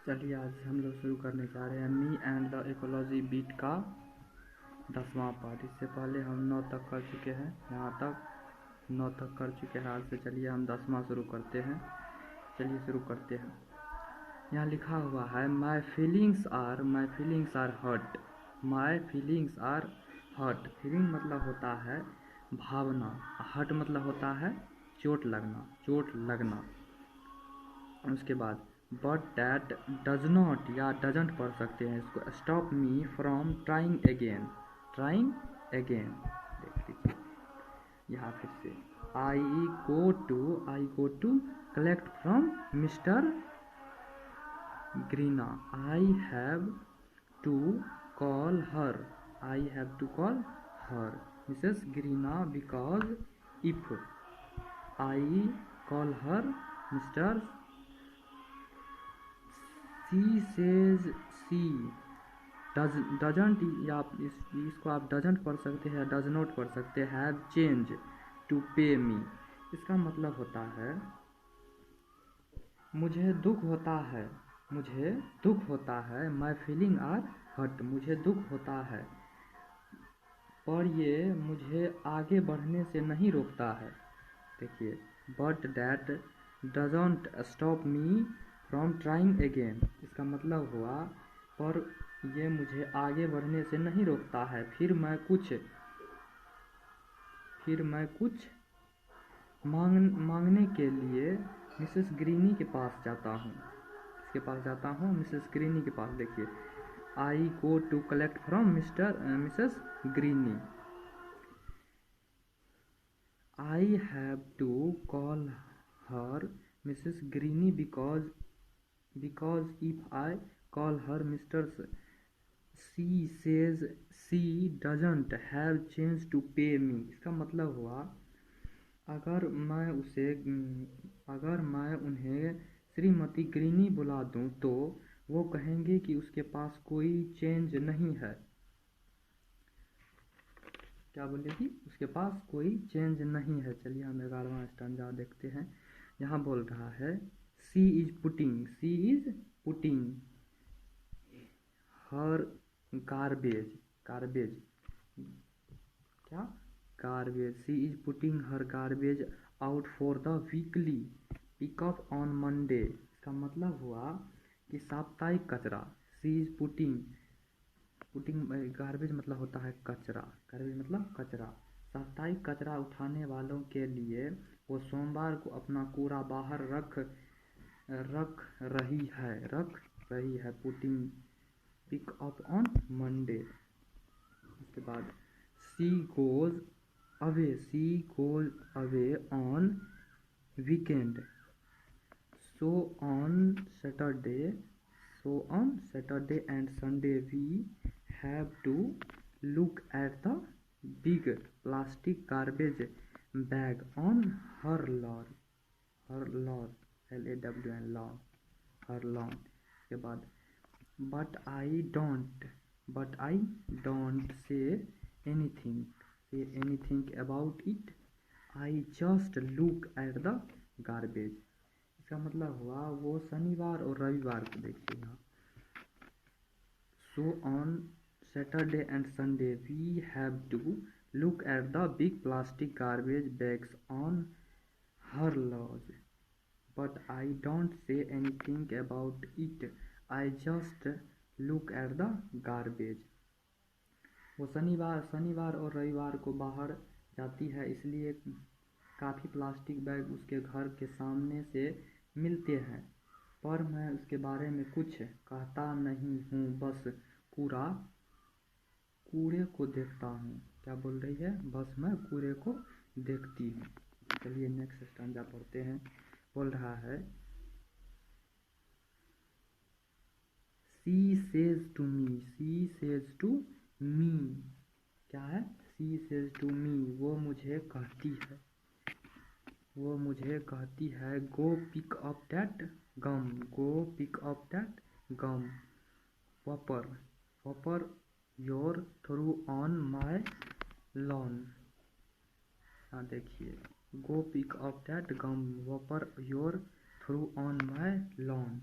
चलिए आज हम लोग शुरू करने जा रहे हैं me and the ecology beat का 10वां पार्ट। इससे पहले हम 9 तक कर चुके हैं, यहाँ तक 9 तक कर चुके हैं। आज से चलिए हम 10वां शुरू करते हैं। चलिए शुरू करते हैं। यहाँ लिखा हुआ है my feelings are hurt. My feelings are hurt. Feeling मतलब होता है भावना, हर्ट मतलब होता है चोट लगना। उसके बाद बट डैट डज नॉट या डजंट पढ़ सकते हैं इसको, stop me from trying again. देख लीजिए यहाँ फिर से I go to collect from Mr Greena. I have to call her Mrs Greena because if I call her Mr she says she doesn't, या इसको आप डजंट पढ़ सकते हैं, डज नॉट पढ़ सकते हैं। Have change to pay me, इसका मतलब होता है मुझे दुख होता है। माई फीलिंग आर हर्ट, मुझे दुख होता है पर ये मुझे आगे बढ़ने से नहीं रोकता है। देखिए but that doesn't stop me from trying again, इसका मतलब हुआ पर ये मुझे आगे बढ़ने से नहीं रोकता है। फिर मैं कुछ मांगने के लिए मिसेस ग्रीनी के पास जाता हूँ। मिसेस ग्रीनी के पास। देखिए I go to collect from Mrs Greeny. I have to call her Mrs Greeny because if I call her Mr she says she doesn't have change to pay me, इसका मतलब हुआ अगर मैं उन्हें Shrimati greeny बुला दूं तो वो कहेंगे कि उसके पास कोई चेंज नहीं है। क्या बोलेगी? उसके पास कोई चेंज नहीं है। चलिए हम 11वां स्टैंजा देखते हैं। यहाँ बोल रहा है she is putting her garbage she is putting her garbage out for the weekly pickup on Monday, इसका मतलब हुआ कि साप्ताहिक कचरा। सी इज पुटिंग गार्बेज मतलब होता है कचरा, साप्ताहिक कचरा उठाने वालों के लिए वो सोमवार को अपना कूड़ा बाहर रख रही है। Putting pick up on Monday. उसके बाद she goes away on weekend, so on Saturday and Sunday we have to look at the big plastic garbage bag on her lawn lawn। के बाद but I don't say anything about it, I just look at the garbage, इसका मतलब हुआ वो शनिवार और रविवार को। देखिए यहाँ so on Saturday and Sunday we have to look at the big plastic garbage bags on her lawn, but I don't say anything about it, I just look at the garbage। वो शनिवार और रविवार को बाहर जाती है, इसलिए काफ़ी प्लास्टिक बैग उसके घर के सामने से मिलते हैं, पर मैं उसके बारे में कुछ कहता नहीं हूँ, बस कूड़े को देखता हूँ। क्या बोल रही है? बस मैं कूड़े को देखती हूँ। चलिए नेक्स्ट स्टैंजा पढ़ते हैं। बोल रहा है सी सेज टू मी, क्या है? सी सेज टू मी, वो मुझे कहती है go pick up that gum wrapper your threw on my lawn. हाँ देखिए go pick up that gum wrapper your threw on my lawn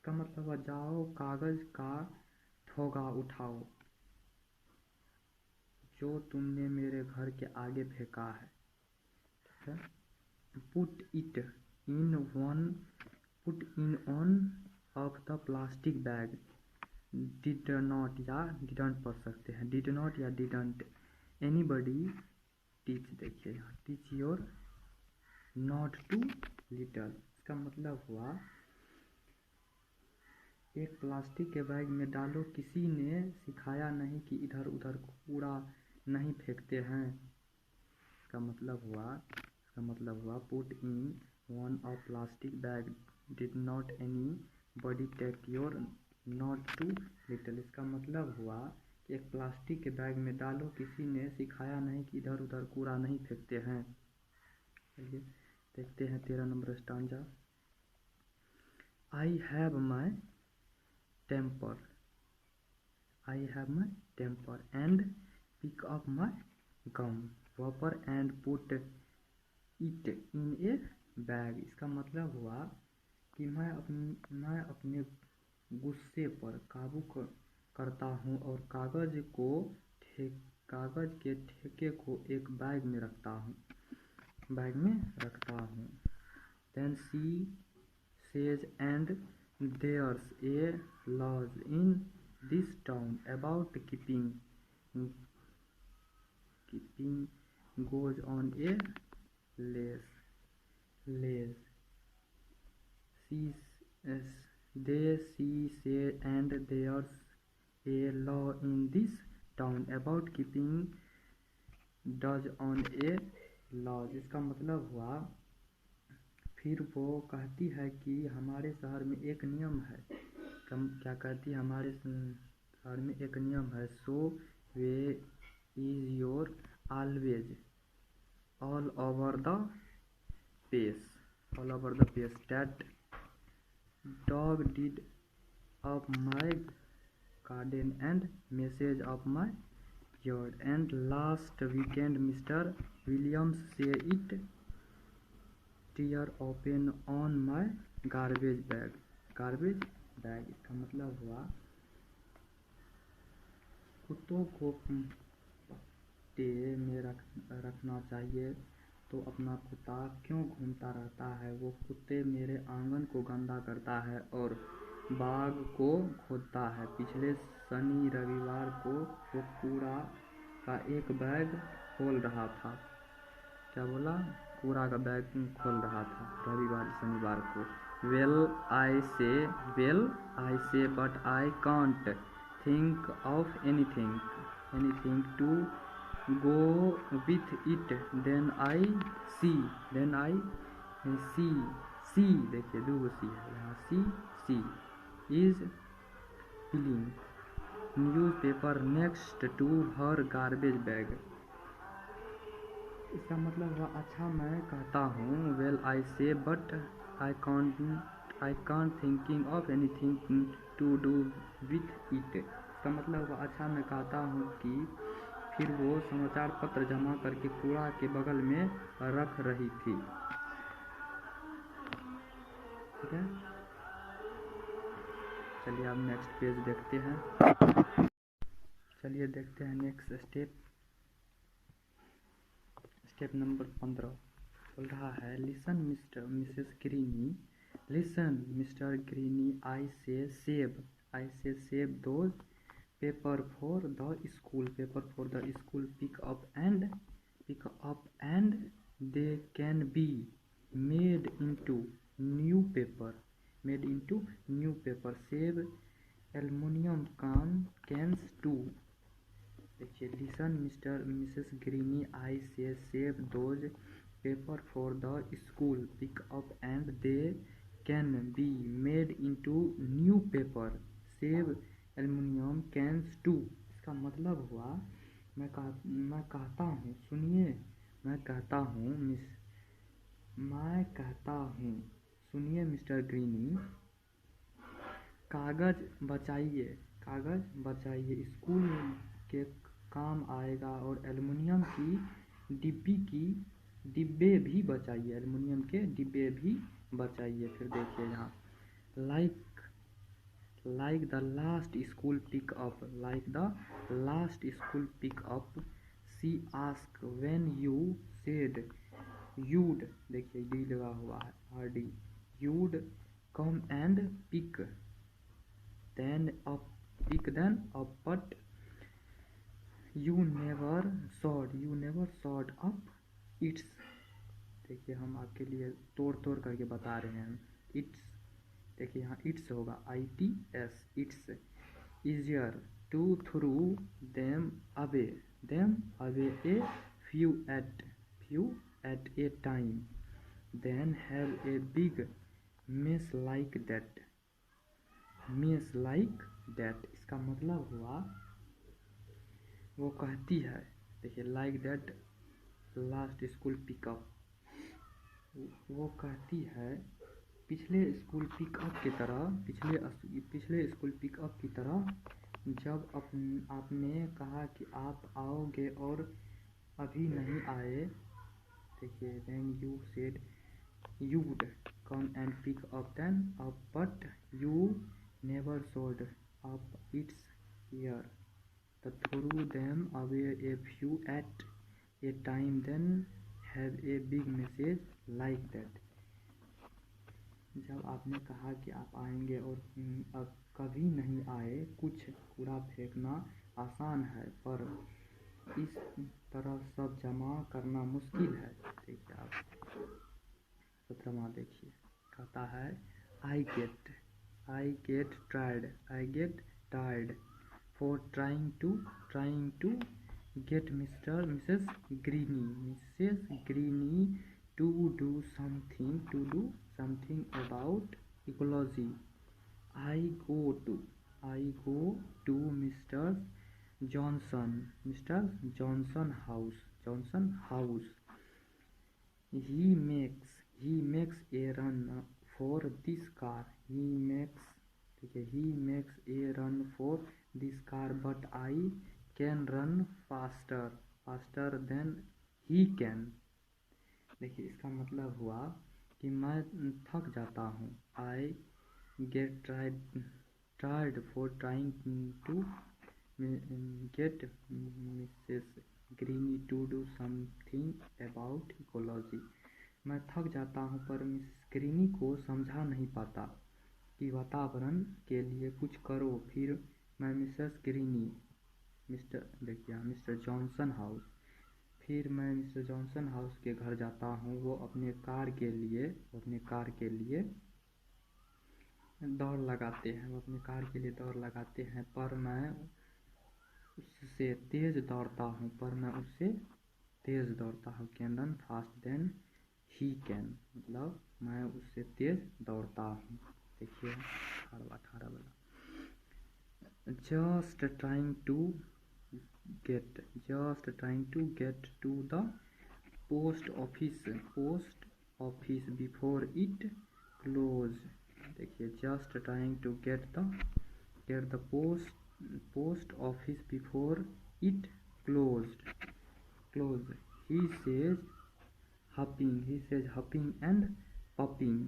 इसका मतलब हुआ जाओ कागज का थोगा उठाओ जो तुमने मेरे घर के आगे फेंका है। ठीक है। Put in on of the plastic bag. Did not या डिडंट पढ़ सकते हैं, डिड नॉट या डिडंट एनीबडी टीच। देखिए यहाँ teach your not to little. इसका मतलब हुआ एक प्लास्टिक के बैग में डालो, किसी ने सिखाया नहीं कि इधर उधर कूड़ा नहीं फेंकते हैं। इसका मतलब हुआ put in one of plastic bag did not anybody take your not to little. इसका मतलब हुआ कि एक प्लास्टिक के बैग में डालो, किसी ने सिखाया नहीं कि इधर उधर कूड़ा नहीं फेंकते हैं। चलिए देखते हैं 13 number stanza. I have my temper and pick up my gum wrapper and put it in a bag. इसका मतलब हुआ कि मैं अपने गुस्से पर काबू करता हूँ और कागज के ठेके को एक बैग में रखता हूँ। Then she says, and there's a law in this town about keeping goes on a leash. She said, and there's a law in this town about keeping does on a lodge। इसका मतलब हुआ फिर वो कहती है कि हमारे शहर में एक नियम है। क्या कहती है? हमारे शहर में एक नियम है। So way is your always all over the pace that dog did of my garden and message of my yard, and last weekend Mr. Williams said it tear open on my garbage bag। इसका मतलब हुआ कुत्तों को पट्टे में रखना चाहिए, तो अपना कुत्ता क्यों घूमता रहता है? वो कुत्ते मेरे आंगन को गंदा करता है और बाग को खोदता है। पिछले शनि रविवार को वो कूड़ा का एक बैग खोल रहा था। क्या बोला? कूड़ा का बैग खोल रहा था शनिवार को। Well I say but I can't think of anything to go with it. Then I see देखिए दो सी है यहाँ। सी is peeling newspaper next to her garbage bag। इसका मतलब हुआ अच्छा मैं कहता हूँ। well I say but I can't thinking of anything to do with it। इसका मतलब हुआ अच्छा मैं कहता हूँ कि फिर वो समाचार पत्र जमा करके कूड़ा के बगल में रख रही थी। ठीक है, चलिए अब नेक्स्ट पेज देखते हैं। चलिए देखते हैं नेक्स्ट स्टेप नंबर 15 बोल रहा है listen Mrs Greeny I say save those paper for the school pick up and they can be made into new paper save aluminium cans too. देखिए listen Mrs Greeny I say save those paper for the school pick up and they can be made into new paper save aluminium cans too. इसका मतलब हुआ मैं कहता हूँ, सुनिए, मैं कहता सुनिए मिस्टर ग्रीनी, कागज बचाइए, स्कूल के काम आएगा। और एल्युमिनियम की डिब्बे भी बचाइए, फिर देखिए यहाँ like the last school pick up, like the last school pick up, she asked when you said you'd, देखिए डी लगा हुआ है RD, you'd come and pick then up, but you never showed up, it's, देखिए हम आपके लिए तोड़ करके बता रहे हैं, it's, देखिए यहाँ इट्स होगा ITS, it's easier to throw them away a few at a time than have a big mess like that, इसका मतलब हुआ, वो कहती है, देखिए like that last school pickup, वो कहती है पिछले स्कूल पिकअप की तरह, पिछले स्कूल पिकअप की तरह, जब आपने कहा कि आप आओगे और अभी नहीं आए, देखिए then you said you'd come and pick up then up but you never showed up, it's here to throw them away a few at a time then have a big message like that, जब आपने कहा कि आप आएंगे और अब कभी नहीं आए, कुछ कूड़ा फेंकना आसान है पर इस तरह सब जमा करना मुश्किल है। देखिए आप 17वां देखिए, कहता है I get tired for trying to get Mr. Mrs. Greeny to do something about ecology. I go to Mr. Johnson house. He makes a run for this car. He makes a run for this car, but I can run faster than he can. देखिए इसका मतलब हुआ कि मैं थक जाता हूँ। I get tired for trying to get Mrs. Greeny to do something about ecology. मैं थक जाता हूँ पर मिसेस ग्रीनी को समझा नहीं पाता कि वातावरण के लिए कुछ करो। फिर मैं मिस्टर जॉनसन हाउस, फिर मैं मिस्टर जॉनसन हाउस के घर जाता हूँ। वो अपने कार के लिए दौड़ लगाते हैं, पर मैं उससे तेज़ दौड़ता हूँ। Can run fast than he can, मतलब मैं उससे तेज़ दौड़ता हूँ। देखिए 18 वाला, just trying to get to the post office before it close। देखिए just trying to get the post office before it closed। he says huffing and puffing।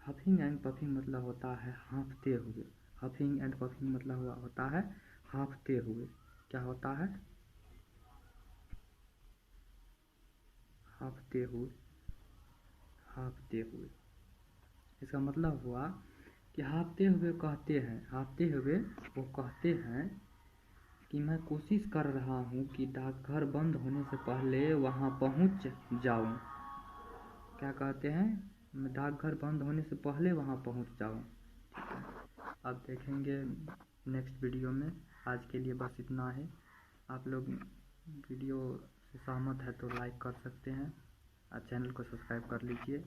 Huffing and puffing मतलब होता है हाँफते हुए। हफिंग एंड पफिंग मतलब होता है हाँफते हुए। क्या होता है? हाँफते हुए। इसका मतलब हुआ कि हाँफते हुए वो कहते हैं कि मैं कोशिश कर रहा हूँ कि डाकघर बंद होने से पहले वहाँ पहुँच जाऊँ। क्या कहते हैं? मैं डाकघर बंद होने से पहले वहाँ पहुँच जाऊँ। ठीक है, अब देखेंगे नेक्स्ट वीडियो में। आज के लिए बस इतना है। आप लोग वीडियो से सहमत है तो लाइक कर सकते हैं और चैनल को सब्सक्राइब कर लीजिए।